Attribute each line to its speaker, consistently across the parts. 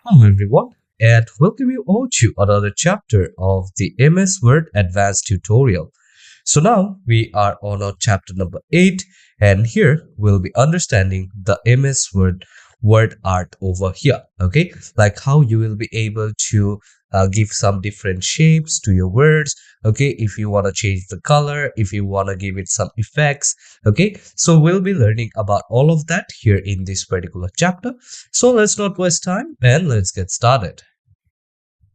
Speaker 1: Hello everyone, and welcome you all to another chapter of the MS Word Advanced tutorial. So now we are on our chapter number 8, and here we'll be understanding the MS word art over here. Okay, like how you will be able to give some different shapes to your words. Okay, if you want to change the color, if you want to give it some effects. Okay, so we'll be learning about all of that here in this particular chapter. So let's not waste time and let's get started.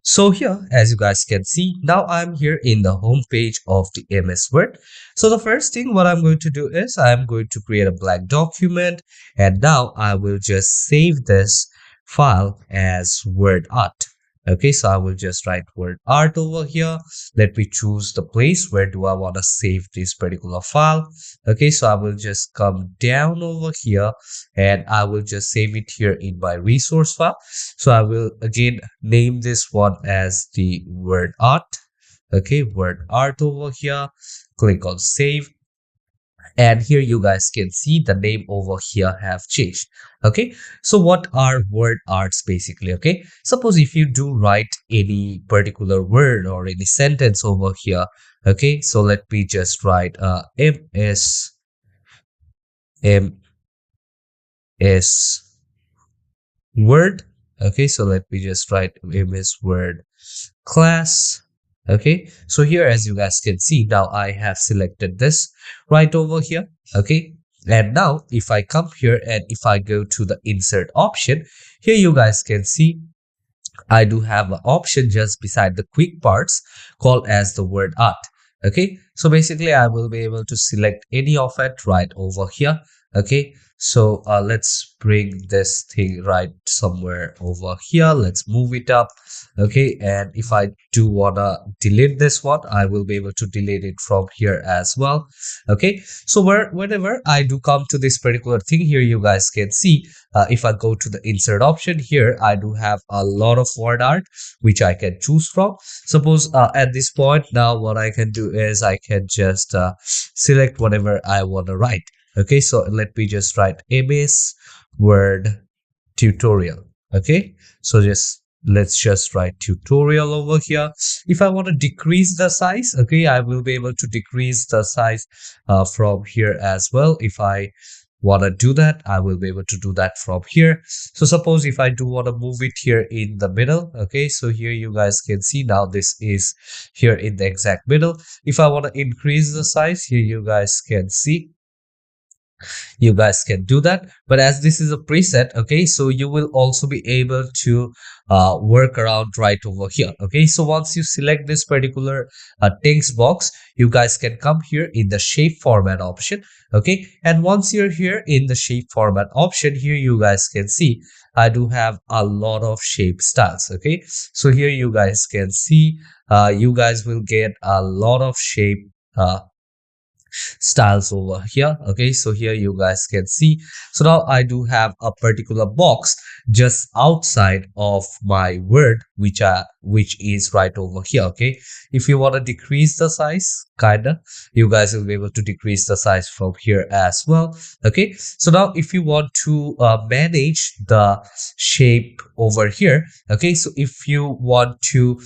Speaker 1: So here, as you guys can see, now I'm here in the home page of the MS Word. So the first thing what I'm going to do is I'm going to create a blank document, and now I will just save this file as word art. Okay, so I will just write word art over here. Let me choose the place where do I want to save this particular file. Okay, so I will just come down over here and I will just save it here in my resource file. So I will again name this one as the word art. Okay, word art over here. Click on save, and here you guys can see the name over here have changed. Okay, so what are word arts basically? Okay, suppose if you do write any particular word or any sentence over here. Okay, so let me just write ms word. Okay, so let me just write ms word class. Okay, so here as you guys can see, now I have selected this right over here. Okay, and now if I come here and if I go to the insert option, here you guys can see I do have an option just beside the quick parts called as the word art. Okay, so basically I will be able to select any of it right over here. Okay, so let's bring this thing right somewhere over here. Let's move it up. Okay, and if I do wanna delete this one, I will be able to delete it from here as well. Okay, so whenever I do come to this particular thing here, you guys can see if I go to the insert option here, I do have a lot of word art which I can choose from. Suppose at this point now what I can do is I can just select whatever I want to write. Okay, so let me just write MS Word tutorial. Okay, so let's just write tutorial over here. If I want to decrease the size, okay, I will be able to decrease the size from here as well. If I want to do that, I will be able to do that from here. So suppose if I do want to move it here in the middle. Okay, so here you guys can see now this is here in the exact middle. If I want to increase the size, here you guys can see you guys can do that. But as this is a preset, okay, so you will also be able to work around right over here. Okay, so once you select this particular text box, you guys can come here in the shape format option. Okay, and once you're here in the shape format option, here you guys can see I do have a lot of shape styles. Okay, so here you guys can see you guys will get a lot of shape styles over here. Okay, so here you guys can see, so now I do have a particular box just outside of my word which is right over here. Okay, if you want to decrease the size, kinda, you guys will be able to decrease the size from here as well. Okay, so now if you want to manage the shape over here, okay, so if you want to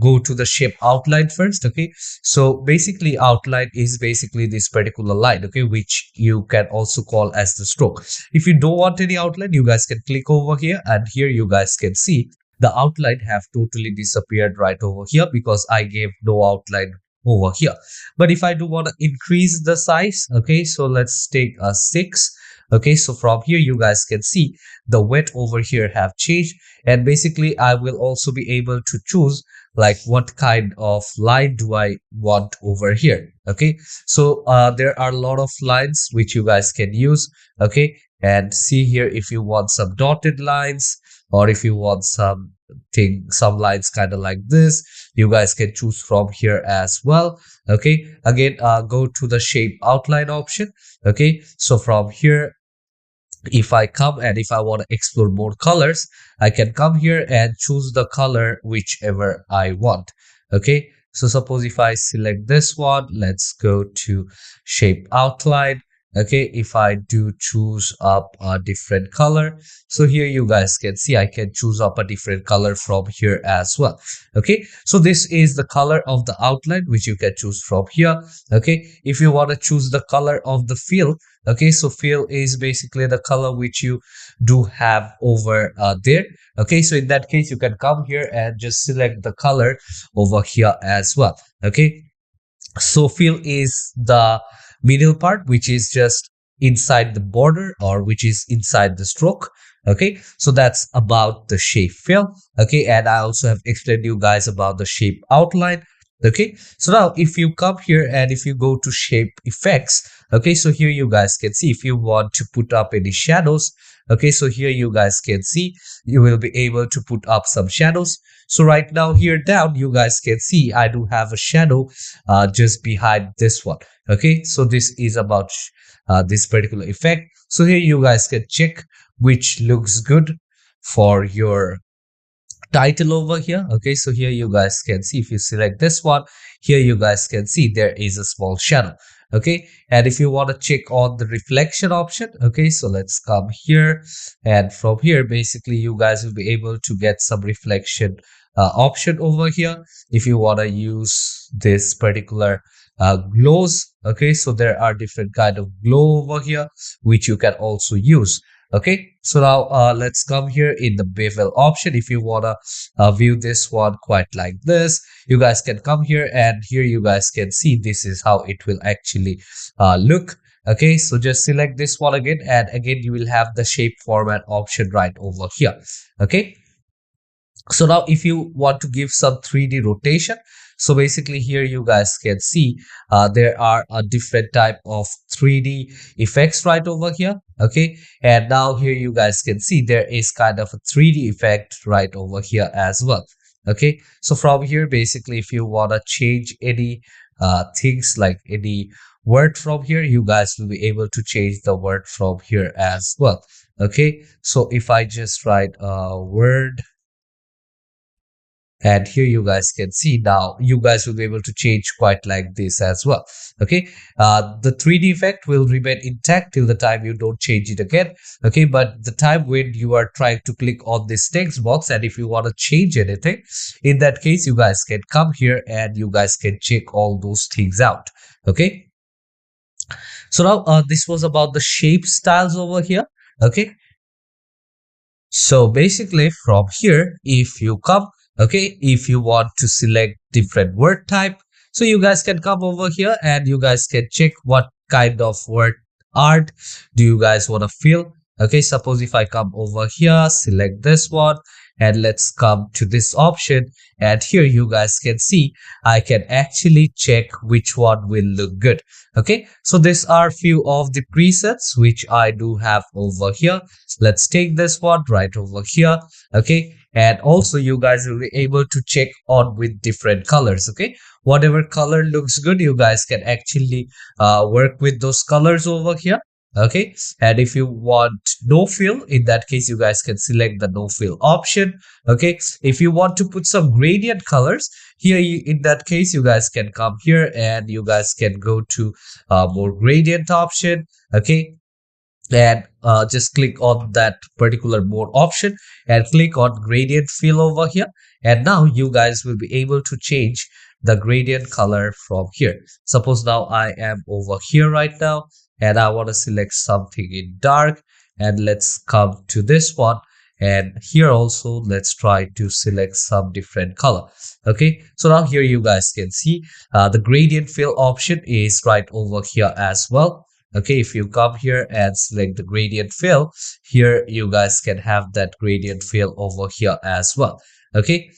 Speaker 1: go to the shape outline first. Okay, so basically outline is basically this particular line, okay, which you can also call as the stroke. If you don't want any outline, you guys can click over here, and here you guys can see the outline have totally disappeared right over here because I gave no outline over here. But if I do want to increase the size, okay, so let's take a 6. Okay, so from here you guys can see the weight over here have changed, and basically I will also be able to choose like what kind of line do I want over here. Okay, so there are a lot of lines which you guys can use. Okay, and see here if you want some dotted lines, or if you want some lines kind of like this, you guys can choose from here as well. Okay, again go to the shape outline option. Okay, so from here if I come and if I want to explore more colors, I can come here and choose the color whichever I want. Okay, so suppose if I select this one, let's go to shape outline. okay, if I do choose up a different color, so here you guys can see I can choose up a different color from here as well. Okay, so this is the color of the outline which you can choose from here. Okay, if you want to choose the color of the fill, okay, so fill is basically the color which you do have over there. Okay, so in that case you can come here and just select the color over here as well. Okay, so fill is the middle part which is just inside the border or which is inside the stroke. Okay, so that's about the shape fill. Okay, and I also have explained you guys about the shape outline. Okay, so now if you come here and if you go to shape effects, okay, so here you guys can see if you want to put up any shadows. Okay, so here you guys can see you will be able to put up some shadows. So right now here down you guys can see I do have a shadow just behind this one. Okay, so this is about this particular effect. So here you guys can check which looks good for your title over here. Okay, so here you guys can see if you select this one, here you guys can see there is a small shadow. Okay, and if you want to check on the reflection option, okay, so let's come here, and from here basically you guys will be able to get some reflection option over here if you want to use this particular glows. Okay, so there are different kind of glow over here which you can also use. Okay, so now let's come here in the bevel option. If you want to view this one quite like this, you guys can come here, and here you guys can see this is how it will actually look. Okay, so just select this one again, and again you will have the shape format option right over here. Okay, so now if you want to give some 3D rotation, so basically here you guys can see there are a different type of 3D effects right over here. Okay, and now here you guys can see there is kind of a 3D effect right over here as well. Okay, so from here basically if you want to change any things like any word from here, you guys will be able to change the word from here as well. Okay, so if I just write a word, and here you guys can see now you guys will be able to change quite like this as well. Okay, the 3D effect will remain intact till the time you don't change it again. Okay, but the time when you are trying to click on this text box, and if you want to change anything, in that case you guys can come here and you guys can check all those things out. Okay, so now this was about the shape styles over here. Okay, so basically from here, if you come, okay, if you want to select different word type, so you guys can come over here and you guys can check what kind of word art do you guys want to fill. Okay, suppose if I come over here, select this one, and let's come to this option, and here you guys can see I can actually check which one will look good. Okay, so these are few of the presets which I do have over here. Let's take this one right over here. Okay, and also you guys will be able to check on with different colors. Okay, whatever color looks good, you guys can actually work with those colors over here. Okay, and if you want no fill, in that case you guys can select the no fill option. Okay, if you want to put some gradient colors here, in that case you guys can come here and you guys can go to more gradient option. Okay, and just click on that particular mode option and click on gradient fill over here, and now you guys will be able to change the gradient color from here. Suppose now I am over here right now and I want to select something in dark, and let's come to this one, and here also let's try to select some different color. Okay, so now here you guys can see the gradient fill option is right over here as well. Okay, if you come here and select the gradient fill, here you guys can have that gradient fill over here as well. Okay,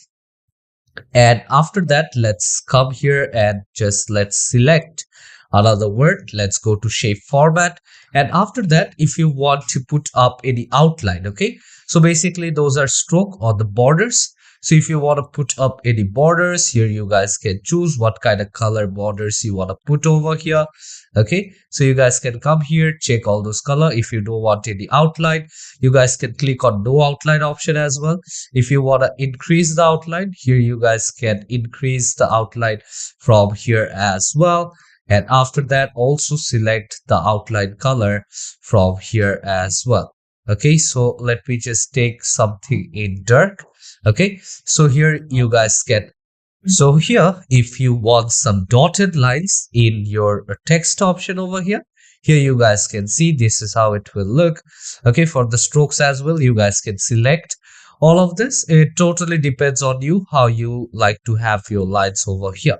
Speaker 1: and after that let's come here and just let's select another word. Let's go to shape format, and after that if you want to put up any outline, okay, so basically those are stroke or the borders. So if you want to put up any borders, here you guys can choose what kind of color borders you want to put over here. Okay, so you guys can come here, check all those color. If you don't want any outline, you guys can click on no outline option as well. If you want to increase the outline, here you guys can increase the outline from here as well. And after that, also select the outline color from here as well. Okay, so let me just take something in dark. Okay, so here you guys can, so here, if you want some dotted lines in your text option over here, here you guys can see this is how it will look. Okay, for the strokes as well, you guys can select all of this. It totally depends on you how you like to have your lines over here.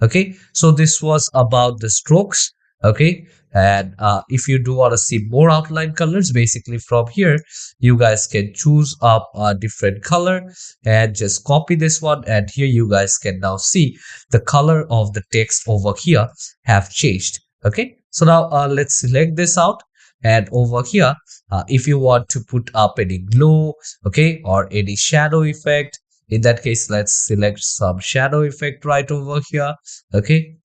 Speaker 1: Okay, so this was about the strokes. Okay, and if you do want to see more outline colors, basically from here, you guys can choose up a different color and just copy this one, and here you guys can now see the color of the text over here have changed. Okay, so now let's select this out, and over here if you want to put up any glow, okay, or any shadow effect, in that case let's select some shadow effect right over here. Okay,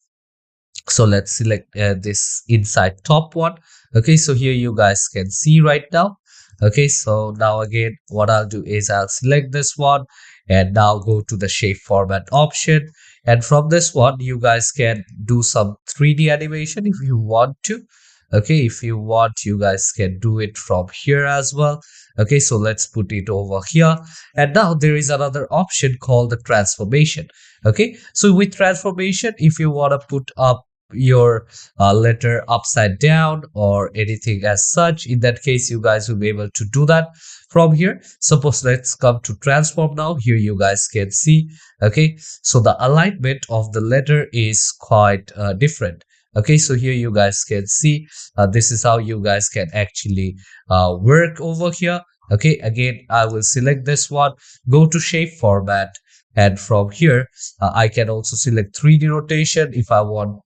Speaker 1: so let's select this inside top one. Okay, so here you guys can see right now. Okay, so now again what I'll do is I'll select this one and now go to the shape format option, and from this one you guys can do some 3D animation if you want to. Okay, if you want, you guys can do it from here as well. Okay, so let's put it over here, and now there is another option called the transformation. Okay, so with transformation, if you want to put up your letter upside down or anything as such, in that case you guys will be able to do that from here. Suppose let's come to transform now. Here you guys can see, okay, so the alignment of the letter is quite different. Okay, so here you guys can see this is how you guys can actually work over here. Okay, again I will select this one, go to shape format, and from here I can also select 3D rotation. If I want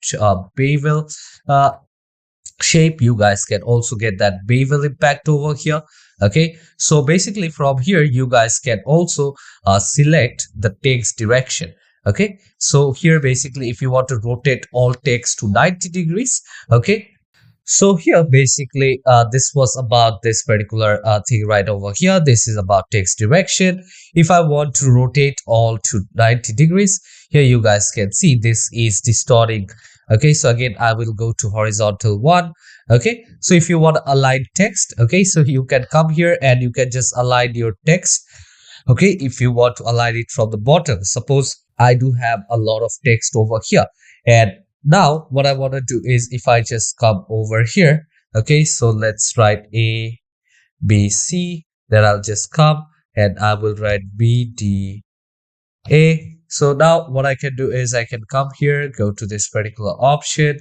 Speaker 1: bevel shape, you guys can also get that bevel impact over here. Okay, so basically from here you guys can also select the text direction. Okay, so here basically if you want to rotate all text to 90 degrees, okay, so here basically this was about this particular thing right over here. This is about text direction. If I want to rotate all to 90 degrees, here you guys can see this is distorting. Okay, so again I will go to horizontal one. Okay, so if you want to align text, okay, so you can come here and you can just align your text. Okay, if you want to align it from the bottom, suppose I do have a lot of text over here, and now what I want to do is if I just come over here, okay, so let's write A, B, C, then I'll just come and I will write B, D, A. So now what I can do is I can come here, go to this particular option,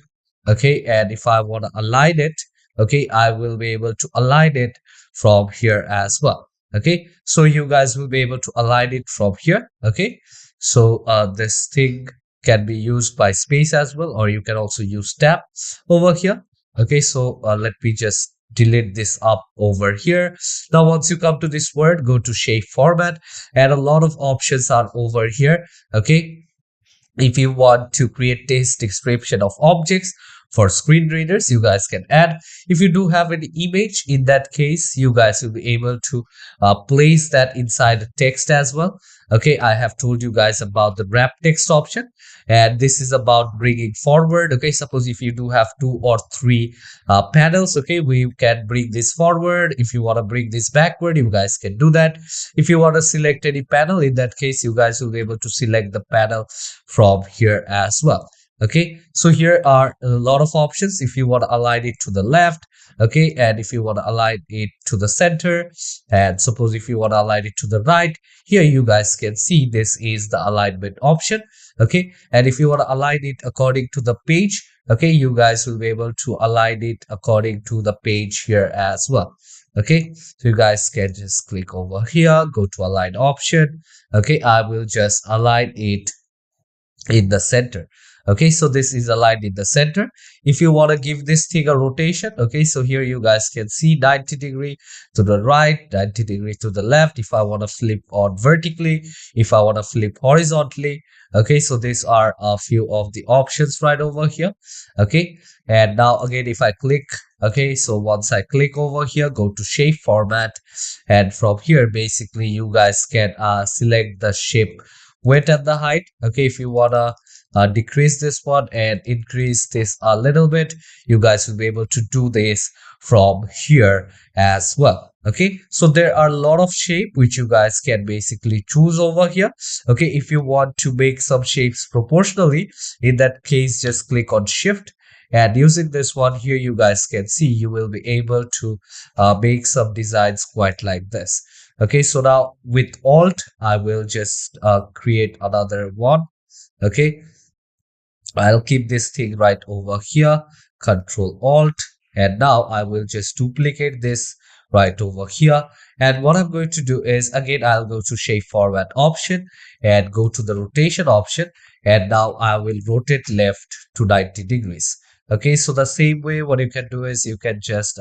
Speaker 1: okay, and if I want to align it, okay, I will be able to align it from here as well. Okay, so you guys will be able to align it from here. Okay, so this thing can be used by space as well, or you can also use tab over here. Okay, so let me just delete this up over here. Now once you come to this word, go to shape format, and a lot of options are over here. Okay, if you want to create text description of objects for screen readers, you guys can add. If you do have an image, in that case you guys will be able to place that inside the text as well. Okay, I have told you guys about the wrap text option, and this is about bringing forward. Okay, suppose if you do have 2 or 3 panels, okay, we can bring this forward. If you want to bring this backward, you guys can do that. If you want to select any panel, in that case you guys will be able to select the panel from here as well. Okay, so here are a lot of options. If you want to align it to the left, okay, and if you want to align it to the center, and suppose if you want to align it to the right, here you guys can see this is the alignment option. Okay, and if you want to align it according to the page, okay, you guys will be able to align it according to the page here as well. Okay, so you guys can just click over here, go to align option. Okay, I will just align it in the center. Okay, so this is aligned in the center. If you want to give this thing a rotation, okay, so here you guys can see 90 degree to the right, 90 degree to the left. If I want to flip on vertically, if I want to flip horizontally, okay, so these are a few of the options right over here. Okay, and now again if I click, okay, so once I click over here, go to shape format, and from here basically you guys can select the shape width and the height. Okay, if you wanna decrease this one and increase this a little bit, you guys will be able to do this from here as well. Okay, so there are a lot of shape which you guys can basically choose over here. Okay, if you want to make some shapes proportionally, in that case just click on shift, and using this one here, you guys can see you will be able to make some designs quite like this. Okay, so now with alt I will just create another one. Okay, I'll keep this thing right over here, Control Alt, and now I will just duplicate this right over here. And what I'm going to do is, again, I'll go to shape format option and go to the rotation option, and now I will rotate left to 90 degrees. Okay, so the same way what you can do is you can just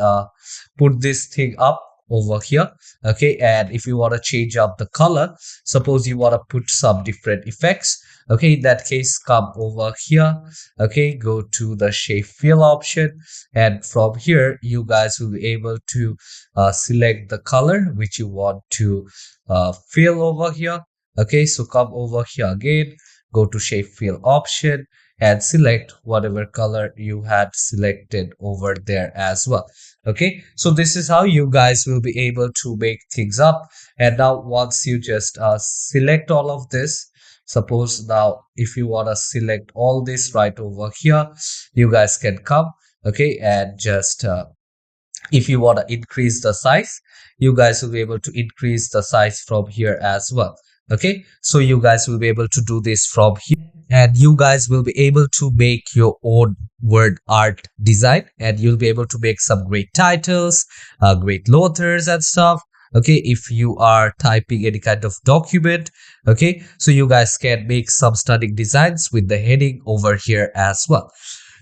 Speaker 1: put this thing up over here. Okay, and if you want to change up the color, suppose you want to put some different effects. Okay, in that case, come over here. Okay, go to the shape fill option, and from here you guys will be able to select the color which you want to fill over here. Okay, so come over here again, go to shape fill option and select whatever color you had selected over there as well. Okay, so this is how you guys will be able to make things up. And now once you just select all of this, suppose now if you want to select all this right over here, you guys can come, okay, and just if you want to increase the size, you guys will be able to increase the size from here as well. Okay, so you guys will be able to do this from here, and you guys will be able to make your own word art design, and you'll be able to make some great titles, great lothers and stuff. Okay, if you are typing any kind of document, okay, so you guys can make some stunning designs with the heading over here as well.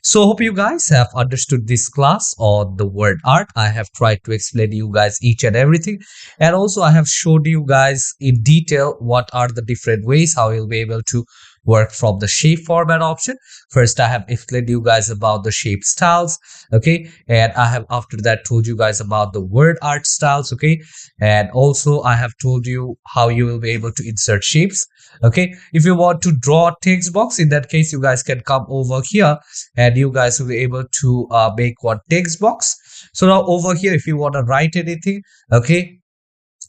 Speaker 1: So hope you guys have understood this class on the word art. I have tried to explain you guys each and everything, and also I have showed you guys in detail what are the different ways how you'll be able to work from the shape format option. First I have explained you guys about the shape styles, okay, and I have after that told you guys about the word art styles, okay, and also I have told you how you will be able to insert shapes. Okay, if you want to draw a text box, in that case you guys can come over here and you guys will be able to make one text box. So now over here if you want to write anything, okay,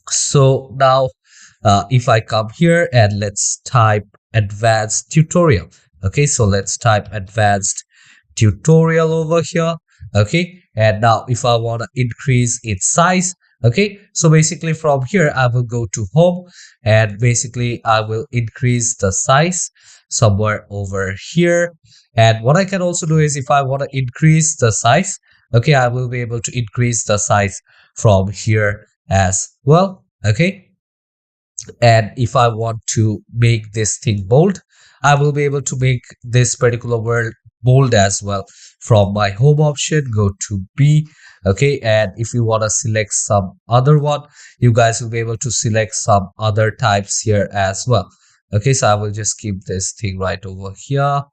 Speaker 1: so now if I come here and let's type advanced tutorial. Okay, so let's type advanced tutorial over here. Okay, and now if I want to increase its size, okay, so basically from here I will go to home, and basically I will increase the size somewhere over here. And what I can also do is if I want to increase the size, okay, I will be able to increase the size from here as well. Okay, and if I want to make this thing bold, I will be able to make this particular word bold as well. From my home option, go to B. Okay, and if you want to select some other one, you guys will be able to select some other types here as well. Okay, so I will just keep this thing right over here,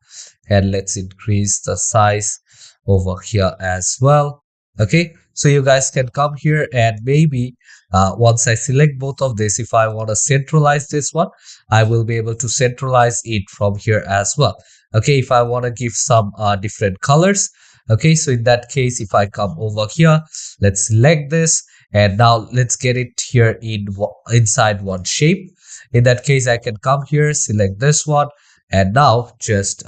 Speaker 1: and let's increase the size over here as well. Okay, so you guys can come here, and maybe once I select both of this, if I want to centralize this one, I will be able to centralize it from here as well. Okay, if I want to give some different colors, okay, so in that case if I come over here, let's select this, and now let's get it here inside one shape. In that case I can come here, select this one, and now just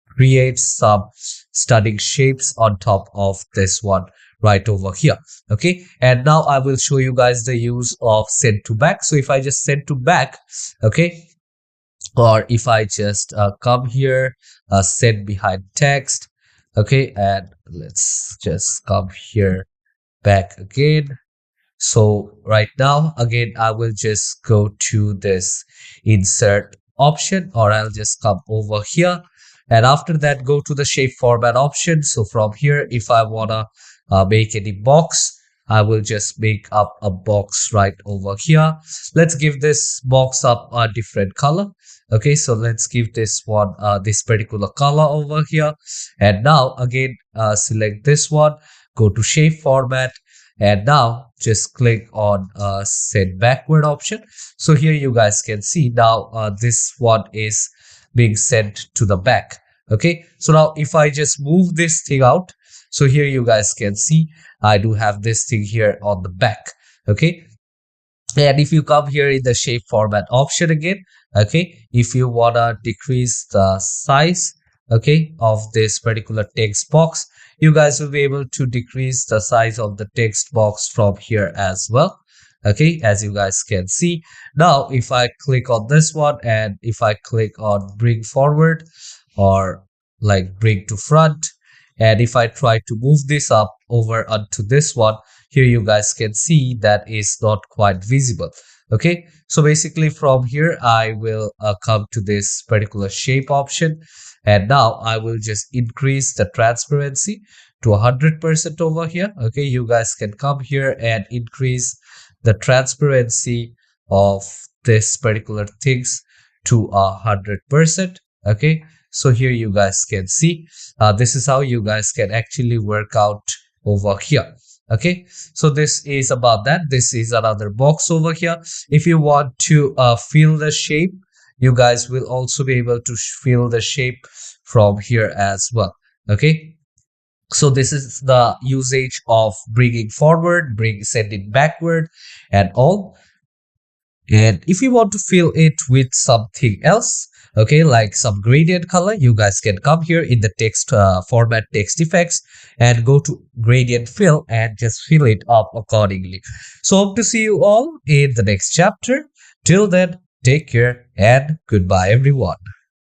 Speaker 1: create some stunning shapes on top of this one right over here. Okay, and now I will show you guys the use of send to back. So if I just send to back, okay, or if I just come here, send behind text, okay, and let's just come here back again. So right now again I will just go to this insert option, or I'll just come over here, and after that go to the shape format option. So from here if I wanna make any box, I will just make up a box right over here. Let's give this box up a different color. Okay, so let's give this one this particular color over here, and now again select this one, go to shape format, and now just click on send backward option. So here you guys can see now this one is being sent to the back. Okay, so now if I just move this thing out, so here you guys can see I do have this thing here on the back. Okay, and if you come here in the shape format option again, okay, if you wanna decrease the size, okay, of this particular text box, you guys will be able to decrease the size of the text box from here as well. Okay, as you guys can see. Now if I click on this one, and if I click on bring forward, or like bring to front, and if I try to move this up over onto this one, here you guys can see that is not quite visible. Okay, so basically from here I will come to this particular shape option, and now I will just increase the transparency to 100% over here. Okay, you guys can come here and increase the transparency of this particular things to 100%. Okay, so here you guys can see this is how you guys can actually work out over here. Okay, so this is about that. This is another box over here. If you want to fill the shape, you guys will also be able to fill the shape from here as well. Okay, so this is the usage of bringing forward, sending backward, and all. And if you want to fill it with something else, okay, like some gradient color, you guys can come here in the text format text effects and go to gradient fill and just fill it up accordingly. So hope to see you all in the next chapter. Till then, take care and goodbye everyone.